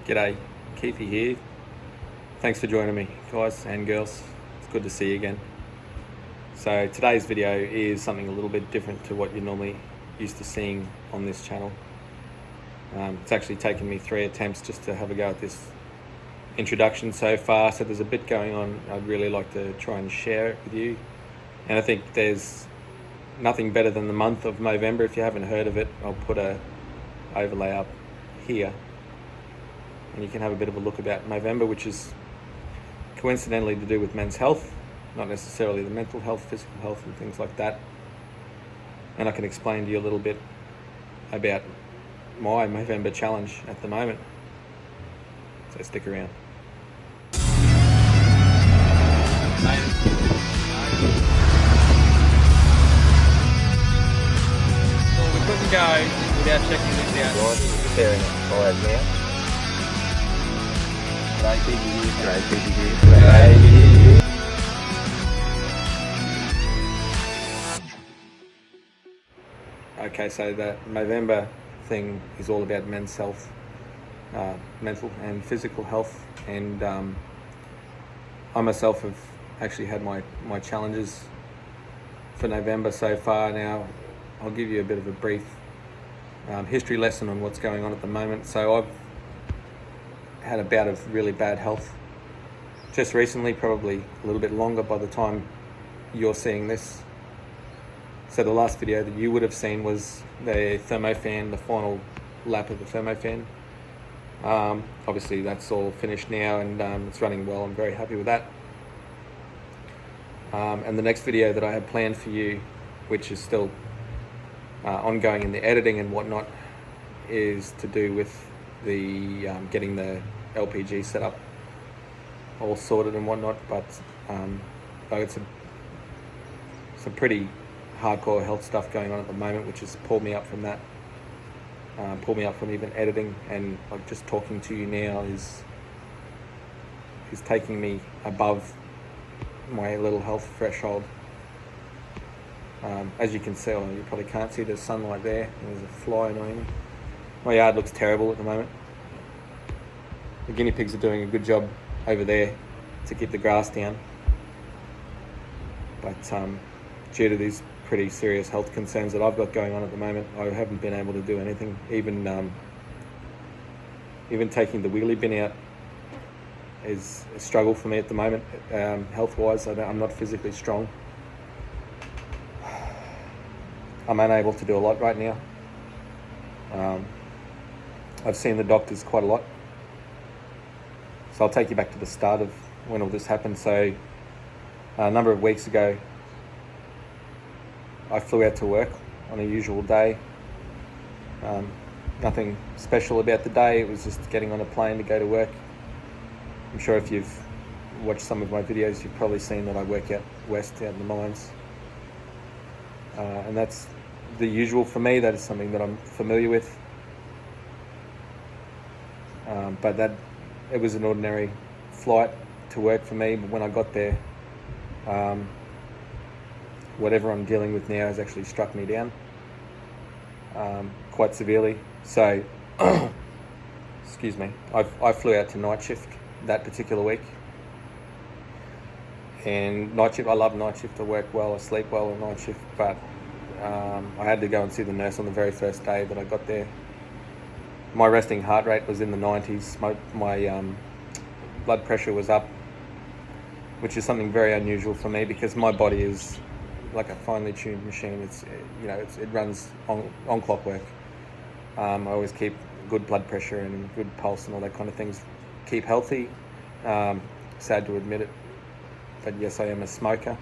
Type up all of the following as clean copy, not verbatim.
G'day, Keithy here. Thanks for joining me, guys and girls. It's good to see you again. So today's video is something a little bit different to what you're normally used to seeing on this channel. It's actually taken me 3 attempts just to have a go at this introduction so far, so there's a bit going on. I'd really like to try and share it with you. And I think there's nothing better than the month of Movember. If you haven't heard of it, I'll put a overlay up here, and you can have a bit of a look about Movember, which is coincidentally to do with men's health, not necessarily the mental health, physical health and things like that. And I can explain to you a little bit about my Movember challenge at the moment. So stick around. Well, we couldn't go without checking this out. Right, preparing it fires now. G'day, Keithy here. G'day, Keithy here. G'day, Keithy here. Okay, so the Movember thing is all about men's health, mental and physical health, and I myself have actually had my challenges for November so far. Now, I'll give you a bit of a brief history lesson on what's going on at the moment. So I've had a bout of really bad health just recently, probably a little bit longer by the time you're seeing this. So the last video that you would have seen was the thermofan, the final lap of the thermofan. Obviously that's all finished now, and it's running well. I'm very happy with that. And the next video that I have planned for you, which is still ongoing in the editing and whatnot, is to do with the getting the LPG set up all sorted and whatnot. But it's some pretty hardcore health stuff going on at the moment, which has pulled me up from that, pulled me up from even editing, and like just talking to you now is taking me above my little health threshold. As you can see, or you probably can't see, there's sunlight there, and there's a fly annoying me. My yard looks terrible at the moment. The guinea pigs are doing a good job over there to keep the grass down, but due to these pretty serious health concerns that I've got going on at the moment, I haven't been able to do anything. Even taking the wheelie bin out is a struggle for me at the moment, health-wise. I'm not physically strong. I'm unable to do a lot right now. I've seen the doctors quite a lot. So I'll take you back to the start of when all this happened. So a number of weeks ago, I flew out to work on a usual day. Nothing special about the day. It was just getting on a plane to go to work. I'm sure if you've watched some of my videos, you've probably seen that I work out west, out in the mines. And that's the usual for me. That is something that I'm familiar with. But it was an ordinary flight to work for me. But when I got there, whatever I'm dealing with now has actually struck me down quite severely. So, excuse me, I flew out to night shift that particular week. And night shift, I love night shift. I work well, I sleep well on night shift, but I had to go and see the nurse on the very first day that I got there. My resting heart rate was in the 90s. My blood pressure was up, which is something very unusual for me because my body is like a finely tuned machine. It runs on clockwork. I always keep good blood pressure and good pulse and all that kind of things. Keep healthy. Sad to admit it, but yes, I am a smoker.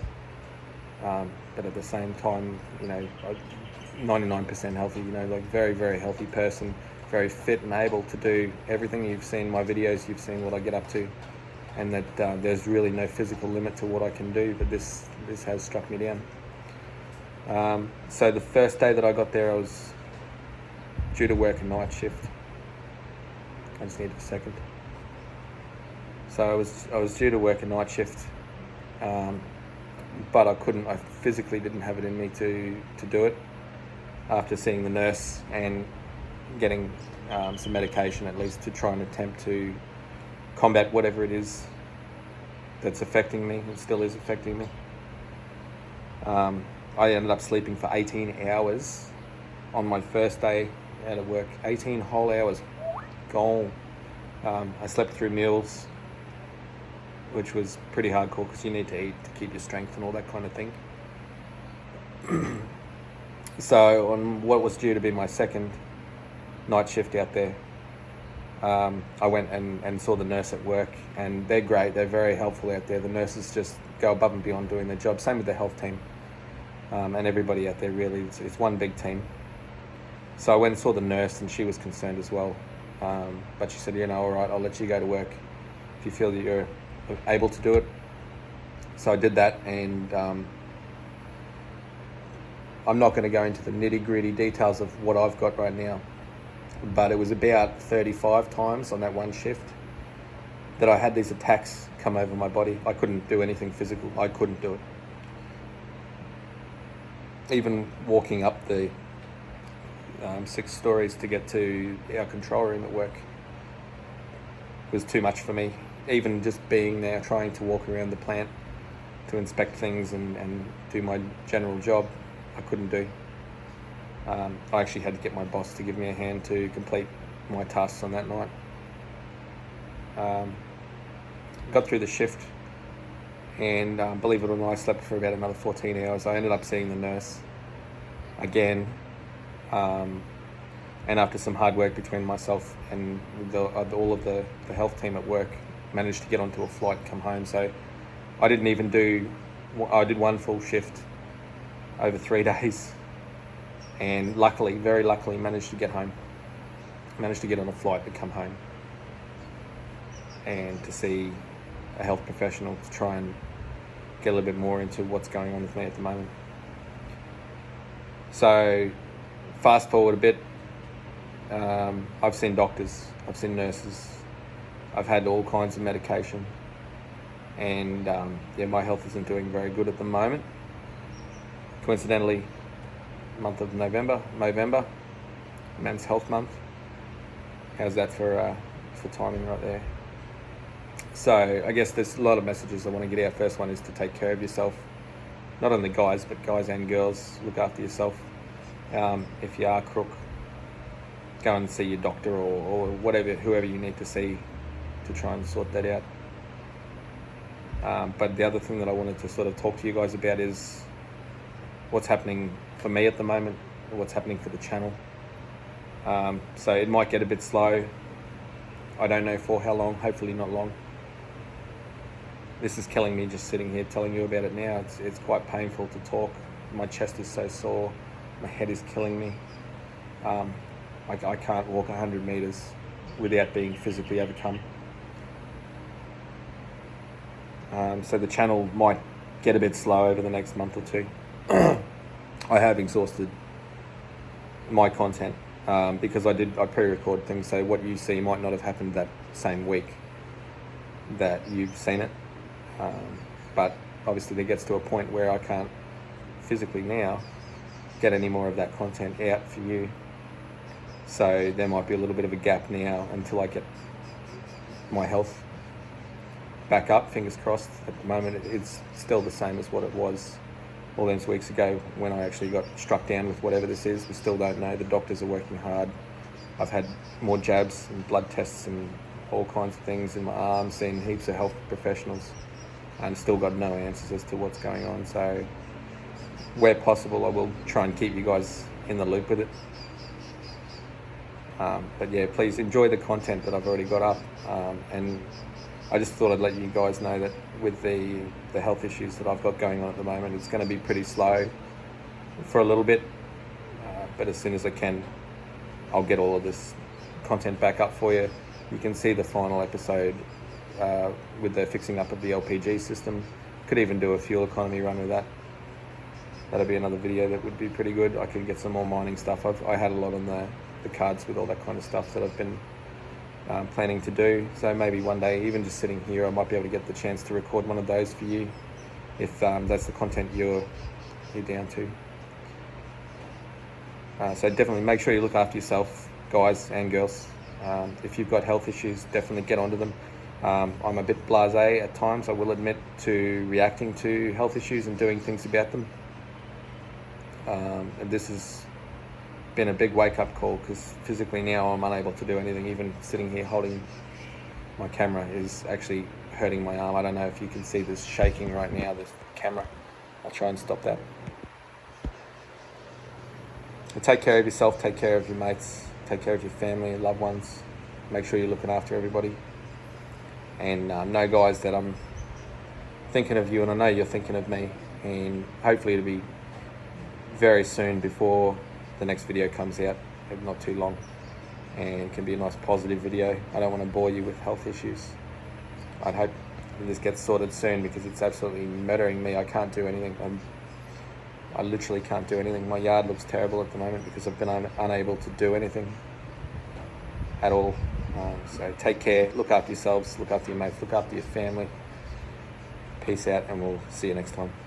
But at the same time, 99% healthy. Like very, very healthy person, very fit and able to do everything. You've seen my videos. You've seen what I get up to, and that there's really no physical limit to what I can do. But this has struck me down. So the first day that I got there, I was due to work a night shift. I just need a second. So I was due to work a night shift, but I couldn't. I physically didn't have it in me to do it. After seeing the nurse and getting some medication at least to try and attempt to combat whatever it is that's affecting me and still is affecting me. I ended up sleeping for 18 hours on my first day out of work. 18 whole hours gone. I slept through meals, which was pretty hardcore because you need to eat to keep your strength and all that kind of thing. So on what was due to be my second night shift out there, I went and saw the nurse at work, and they're great. They're very helpful out there. The nurses just go above and beyond doing their job. Same with the health team, and everybody out there really. It's one big team. So I went and saw the nurse, and she was concerned as well. But she said, all right, I'll let you go to work if you feel that you're able to do it. So I did that, and I'm not going to go into the nitty-gritty details of what I've got right now, but it was about 35 times on that one shift that I had these attacks come over my body. I couldn't do anything physical. I couldn't do it. Even walking up the 6 stories to get to our control room at work was too much for me. Even just being there, trying to walk around the plant to inspect things and do my general job, I couldn't do. I actually had to get my boss to give me a hand to complete my tasks on that night. Got through the shift, and believe it or not, I slept for about another 14 hours. I ended up seeing the nurse again, and after some hard work between myself and all of the health team at work, managed to get onto a flight and come home. So I did one full shift over 3 days, and luckily, very luckily, managed to get home. Managed to get on a flight to come home and to see a health professional to try and get a little bit more into what's going on with me at the moment. So fast forward a bit, I've seen doctors, I've seen nurses, I've had all kinds of medication, and my health isn't doing very good at the moment. Coincidentally, month of Movember, Men's Health Month. How's that for timing right there? So I guess there's a lot of messages I want to get out. First one is to take care of yourself. Not only guys, but guys and girls, look after yourself. If you are crook, go and see your doctor or whoever you need to see to try and sort that out. But the other thing that I wanted to sort of talk to you guys about is what's happening for me at the moment, or what's happening for the channel. So it might get a bit slow. I don't know for how long, hopefully not long. This is killing me just sitting here telling you about it now. It's quite painful to talk. My chest is so sore. My head is killing me. I can't walk 100 meters without being physically overcome. So the channel might get a bit slow over the next month or two. I have exhausted my content because I pre-record things, so what you see might not have happened that same week that you've seen it. But obviously there gets to a point where I can't physically now get any more of that content out for you. So there might be a little bit of a gap now until I get my health back up, fingers crossed. At the moment it's still the same as what it was all those weeks ago when I actually got struck down with whatever this is. We still don't know. The doctors are working hard. I've had more jabs and blood tests and all kinds of things in my arm, seen heaps of health professionals, and still got no answers as to what's going on. So where possible, I will try and keep you guys in the loop with it. But yeah, please enjoy the content that I've already got up. And I just thought I'd let you guys know that with the health issues that I've got going on at the moment, it's going to be pretty slow for a little bit. But as soon as I can, I'll get all of this content back up for you. You can see the final episode with the fixing up of the LPG system. Could even do a fuel economy run with that. That'll be another video that would be pretty good. I could get some more mining stuff. I had a lot on the cards with all that kind of stuff that I've been planning to do. So maybe one day, even just sitting here, I might be able to get the chance to record one of those for you if that's the content you're down to. So definitely make sure you look after yourself, guys and girls. If you've got health issues, definitely get onto them. I'm a bit blasé at times, I will admit, to reacting to health issues and doing things about them. And this has been a big wake-up call, because physically now I'm unable to do anything. Even sitting here holding my camera is actually hurting my arm. I don't know if you can see this shaking right now, this camera. I'll try and stop that. So take care of yourself, take care of your mates, take care of your family, your loved ones. Make sure you're looking after everybody. And know, guys, that I'm thinking of you, and I know you're thinking of me, and hopefully it'll be very soon before the next video comes out, not too long, and it can be a nice positive video. I don't want to bore you with health issues. I'd hope this gets sorted soon, because it's absolutely murdering me. I can't do anything. I literally can't do anything. My yard looks terrible at the moment because I've been unable to do anything at all. So take care, look after yourselves, look after your mates, look after your family. Peace out, and we'll see you next time.